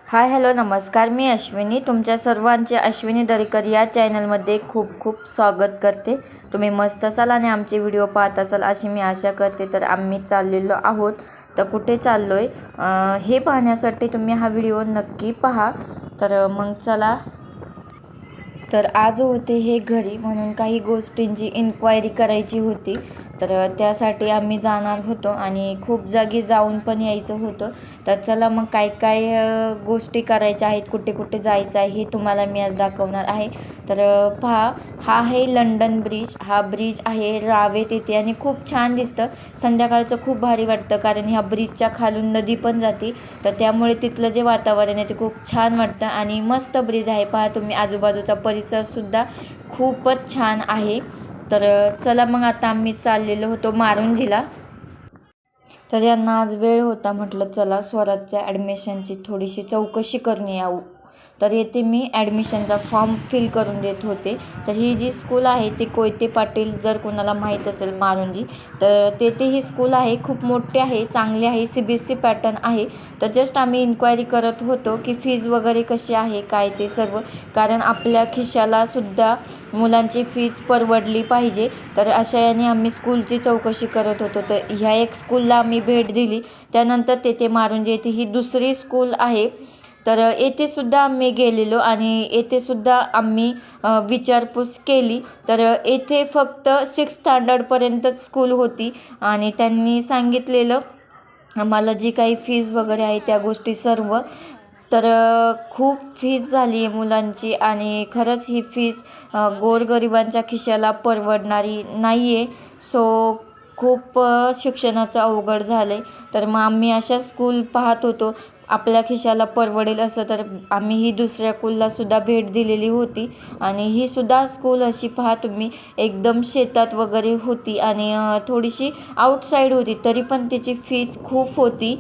Hi hello नमस्कार. मी अश्विनी तुमच्या सर्वांचे अश्विनी दरेकर या चॅनलमध्ये खूप खूप स्वागत करते. तुम्ही मस्त असाल आणि आमचे व्हिडिओ पाहत असाल अशी मी आशा करते. तर आम्ही चाललेलो आहोत. तर कुठे चाललो आहे हे पाहण्यासाठी तुम्ही हा व्हिडिओ नक्की पहा. तर मग चला. तर आज होते हे घरी म्हणून काही गोष्टींची इन्क्वायरी करायची होती. तर त्यासाठी आम्ही जाणार होतो आणि खूप जागी जाऊन पण यायचं होतं. तर चला मग काय काय गोष्टी करायच्या आहेत, कुठे कुठे जायचं आहे हे तुम्हाला मी आज दाखवणार आहे. तर पहा, हा आहे लंडन ब्रिज. हा ब्रिज आहे रावेत येते आणि खूप छान दिसतं. संध्याकाळचं खूप भारी वाटतं कारण ह्या ब्रिजच्या खालून नदी पण जाते. तर त्यामुळे तिथलं जे वातावरण आहे ते खूप छान वाटतं आणि मस्त ब्रिज आहे. पहा तुम्ही, आजूबाजूचा परिसरसुद्धा खूपच छान आहे. तर चला मग आता आम्ही चाललेलो होतो मारुंजीला. तर यांना आज वेळ होता, म्हटलं चला स्वराजच्या ॲडमिशनची थोडीशी चौकशी करून यावं. तर येथे मी ॲडमिशनचा फॉर्म फिल करून देत होते. तर ही जी स्कूल आहे ती कोयते पाटील, जर कोणाला माहीत असेल मारुंजी, तर तेथे ही स्कूल आहे. खूप मोठी आहे, चांगली आहे, CBSE पॅटर्न आहे. तर जस्ट आम्ही इन्क्वायरी करत होतो की फीज वगैरे कशी आहे काय ते सर्व, कारण आपल्या खिशालासुद्धा मुलांची फीज परवडली पाहिजे. तर अशा याने आम्ही स्कूलची चौकशी करत होतो. तर ह्या एक स्कूलला आम्ही भेट दिली. त्यानंतर तेथे मारुंजी येथे ही दुसरी स्कूल आहे. तर येथेसुद्धा आम्ही गेलेलो आणि येथेसुद्धा आम्ही विचारपूस केली. तर येथे फक्त 6th स्टँडर्डपर्यंतच स्कूल होती आणि त्यांनी सांगितलेलं आम्हाला जी काही फीज वगैरे आहे त्या गोष्टी सर्व. तर खूप फीज झाली आहे मुलांची आणि खरंच ही फीज गोरगरिबांच्या खिशाला परवडणारी नाही आहे. सो खूप शिक्षणाचं अवघड झालं आहे. तर मग आम्ही अशा स्कूल पाहत होतो आपल्या खिशाला परवडेल असं. तर आम्ही ही दुसऱ्या स्कूललासुद्धा भेट दिलेली होती आणि ही सुद्धा स्कूल अशी पहा तुम्ही एकदम शेतात वगैरे होती आणि थोडीशी आउटसाईड होती, तरी पण तिची फीज खूप होती.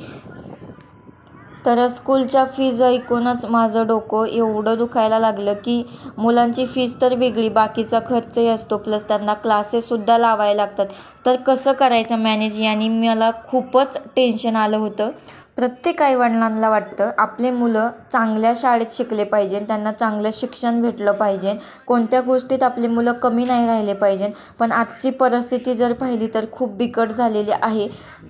तर स्कूलच्या फीज ऐकूनच माझं डोकं एवढं दुखायला लागलं की मुलांची फीज तर वेगळी, बाकीचा खर्चही असतो, प्लस त्यांना क्लासेससुद्धा लावायला लागतात. तर कसं करायचं मॅनेज, याने मला खूपच टेन्शन आलं होतं. प्रत्येक आईवडिलांना वाटतं आपले मुलं चांगल्या शाळेत शिकले पाहिजे, त्यांना चांगलं शिक्षण भेटलं पाहिजे, कोणत्या गोष्टीत आपली मुलं कमी नाही राहिले पाहिजे. पण आजची परिस्थिती जर पाहिली तर खूप बिकट झालेली आहे.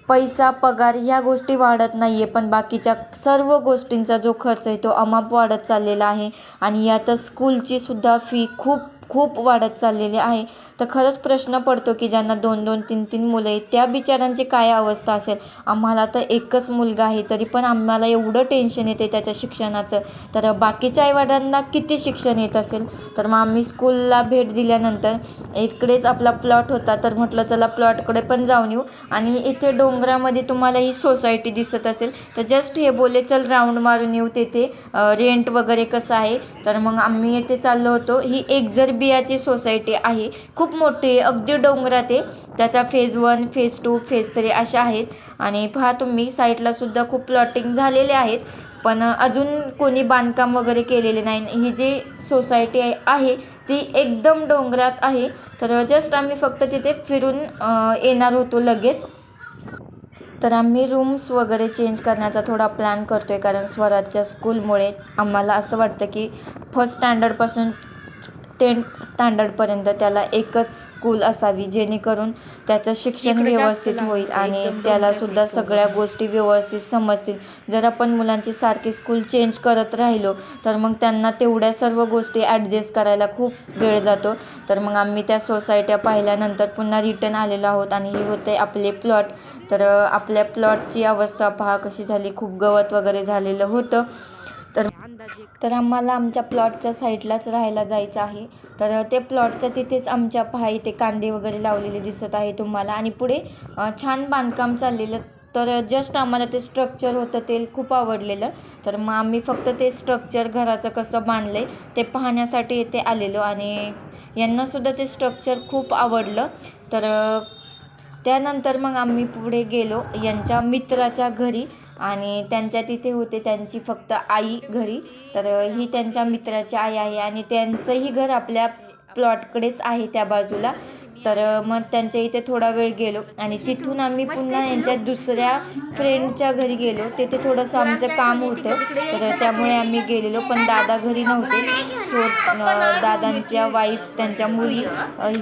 पैसा, पगार ह्या गोष्टी वाढत नाही आहे, पण बाकीच्या सर्व गोष्टींचा जो खर्च आहे तो अमाप वाढत चाललेला आहे आणि यातच स्कूलची सुद्धा फी खूप खूप वाढत चाललेली आहे. तर खरंच प्रश्न पडतो की ज्यांना 2-2, 3-3 मुलं आहेत त्या बिचाऱ्यांची काय अवस्था असेल. आम्हाला तर एकच मुलगा आहे, तरी पण आम्हाला एवढं टेन्शन येते त्याच्या शिक्षणाचं. तर बाकीच्या आईवडिलांना किती शिक्षण येत असेल. तर मग आम्ही स्कूलला भेट दिल्यानंतर इकडेच आपला प्लॉट होता, तर म्हटलं चला प्लॉटकडे पण जाऊन येऊ. आणि इथे डोंगरामध्ये तुम्हाला ही सोसायटी दिसत असेल, तर जस्ट हे बोलले चल राऊंड मारून येऊ तेथे रेंट वगैरे कसं आहे. तर मग आम्ही येथे चाललो होतो. ही एकजरबियाची सोसायटी आहे, खूप मोठी आहे, अगदी डोंगरात आहे. त्याचा फेज 1, फेज 2, फेज 3 अशा आहेत. आणि पहा तुम्ही साईडलासुद्धा खूप प्लॉटिंग झालेले आहेत, पण अजून कोणी बांधकाम वगैरे केलेले नाही. ही जी सोसायटी आहे ती एकदम डोंगरात आहे. तर जस्ट आम्ही फक्त तिथे फिरून येणार होतो लगेच. तर आम्ही रूम्स वगैरे चेंज करण्याचा थोडा प्लॅन करतो आहे, कारण स्वराजच्या स्कूलमुळे आम्हाला असं वाटतं की फर्स्ट स्टँडर्डपासून 10th स्टँडर्डपर्यंत त्याला एकच स्कूल असावी, जेणेकरून त्याचं शिक्षण व्यवस्थित होईल आणि त्यालासुद्धा सगळ्या गोष्टी व्यवस्थित समजतील. जर आपण मुलांची सारखी स्कूल चेंज करत राहिलो तर मग त्यांना तेवढ्या सर्व गोष्टी ॲडजस्ट करायला खूप वेळ जातो. तर मग आम्ही त्या सोसायट्या पाहिल्यानंतर पुन्हा रिटर्न आलेलो आहोत आणि हे होते आपले प्लॉट. तर आपल्या प्लॉटची अवस्था पहा कशी झाली, खूप गवत वगैरे झालेलं होतं. तर आम्हाला आमच्या प्लॉटच्या साईडलाच राहायला जायचं आहे. तर ते प्लॉटच्या तिथेच आमच्या पहा इथे कांदे वगैरे लावलेले दिसत आहे तुम्हाला आणि पुढे छान बांधकाम चाललेलं. तर जस्ट आम्हाला ते स्ट्रक्चर होतं ते खूप आवडलेलं. तर मग आम्ही फक्त ते स्ट्रक्चर घराचं कसं बांधलं आहे ते पाहण्यासाठी इथे आलेलो आणि यांनासुद्धा ते स्ट्रक्चर खूप आवडलं. तर त्यानंतर मग आम्ही पुढे गेलो यांच्या मित्राच्या घरी आणि त्यांच्या तिथे होते त्यांची फक्त आई घरी. तर ही त्यांच्या मित्राची आई आहे आणि त्यांचंही घर आपल्या प्लॉटकडेच आहे त्या बाजूला. तर मग त्यांच्या इथे थोडा वेळ गेलो आणि तिथून आम्ही पुन्हा यांच्या दुसऱ्या फ्रेंडच्या घरी गेलो. तिथे थोडंसं आमचं काम होतं, तर त्यामुळे आम्ही गेलेलो. पण दादा घरी नव्हते. सो दादांच्या वाईफ त्यांच्या मुली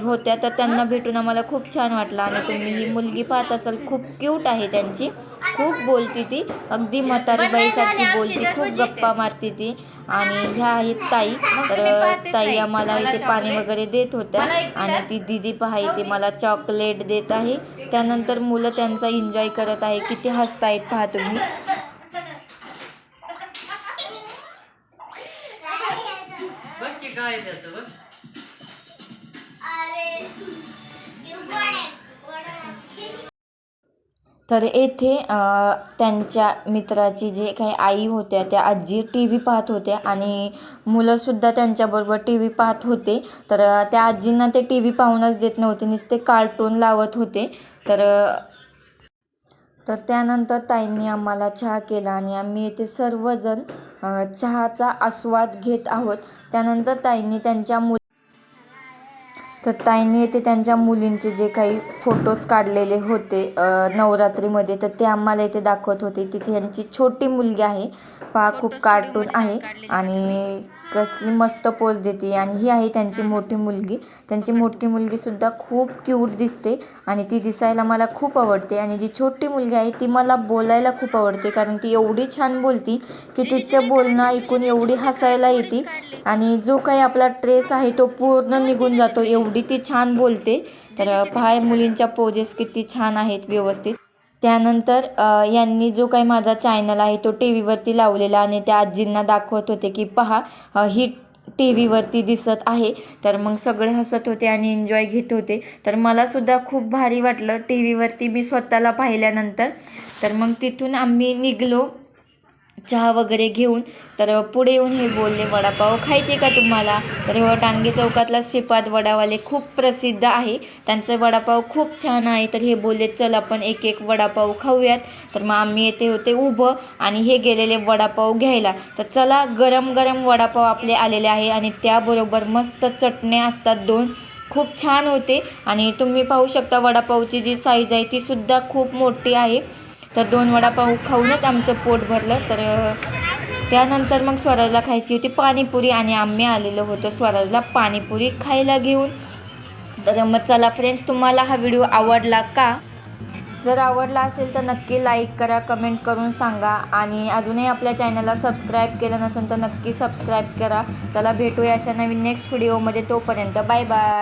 होत्या, तर त्यांना भेटून आम्हाला खूप छान वाटलं. आणि तुम्ही ही मुलगी पाहत असाल, खूप क्यूट आहे त्यांची, खूप बोलती ती, अगदी म्हातारी बाईसारखी बोलती, खूप गप्पा मारती ती. आणि ह्या आहेत ताई. तर ताई आम्हाला इथे पाणी वगैरे देत होत्या. आणि ती दीदी पहा इथे मला चॉकलेट देत आहे. त्यानंतर मुलं त्यांचा एन्जॉय करत आहे, किती हसतायत पहा तुम्ही. तर येथे त्यांच्या मित्राची जे काही आई होत्या त्या आजी टी व्ही पाहत होत्या आणि मुलंसुद्धा त्यांच्याबरोबर टी व्ही पाहत होते. तर त्या आजींना ते टी व्ही पाहूनच देत नव्हते, नुसते कार्टून लावत होते. तर त्यानंतर ताईंनी आम्हाला चहा केला आणि आम्ही येथे सर्वजण चहाचा आस्वाद घेत आहोत. त्यानंतर ताईंनी येथे त्यांच्या मुलींचे जे काही फोटोज काढलेले होते नवरात्रीमध्ये, तर ते आम्हाला इथे दाखवत होते. तिथे यांची छोटी मुलगी आहे पहा, खूप कार्टून आहे आणि कसली मस्त पोज देते. आणि ही आहे त्यांची मोठी मुलगी. त्यांची मोठी मुलगीसुद्धा खूप क्यूट दिसते आणि ती दिसायला मला खूप आवडते. आणि जी छोटी मुलगी आहे ती मला बोलायला खूप आवडते, कारण ती एवढी छान बोलती की तिचं बोलणं ऐकून एवढी हसायला येते. आणि जो काही आपला ट्रेस आहे तो पूर्ण निघून जातो, एवढी ती छान बोलते. तर पहा मुलींच्या पोजेस किती छान आहेत व्यवस्थित. त्यानंतर यांनी जो काही माझा चॅनल आहे तो टी व्हीवरती लावलेला आणि त्या आजींना दाखवत होते की पहा ही टी व्हीवरती दिसत आहे. तर मग सगळे हसत होते आणि एन्जॉय घेत होते. तर मलासुद्धा खूप भारी वाटलं टी व्हीवरती मी स्वतःला पाहिल्यानंतर. तर मग तिथून आम्ही निघलो चहा वगैरे घेऊन. तर पुढे येऊन हे बोलले, वडापाव खायचे का तुम्हाला? तर हे टांगे चौकातला श्रीपाद वडावाले खूप प्रसिद्ध आहे, त्यांचं वडापाव खूप छान आहे. तर हे बोलले चल आपण एक एक वडापाव खाऊयात. तर मग आम्ही येथे होते उभं आणि हे गेलेले वडापाव घ्यायला. तर चला, गरम गरम वडापाव आपले आलेले आहे आणि त्याबरोबर मस्त चटण्या असतात 2, खूप छान होते. आणि तुम्ही पाहू शकता वडापावची जी साईज आहे ती सुद्धा खूप मोठी आहे. तर 2 वडापाव खाऊनच आमचं पोट भरलं. तर त्यानंतर मग स्वराजला खायची होती पाणीपुरी आणि आम्ही आलेलो होतो स्वराजला पाणीपुरी खायला घेऊन. तर मग चला फ्रेंड्स, तुम्हाला हा व्हिडिओ आवडला का? जर आवडला असेल तर नक्की लाईक करा, कमेंट करून सांगा. आणि अजूनही आपल्या चॅनलला सबस्क्राईब केलं नसेल तर नक्की सबस्क्राईब करा. चला भेटूया अशा नवीन नेक्स्ट व्हिडिओमध्ये. तोपर्यंत बाय बाय.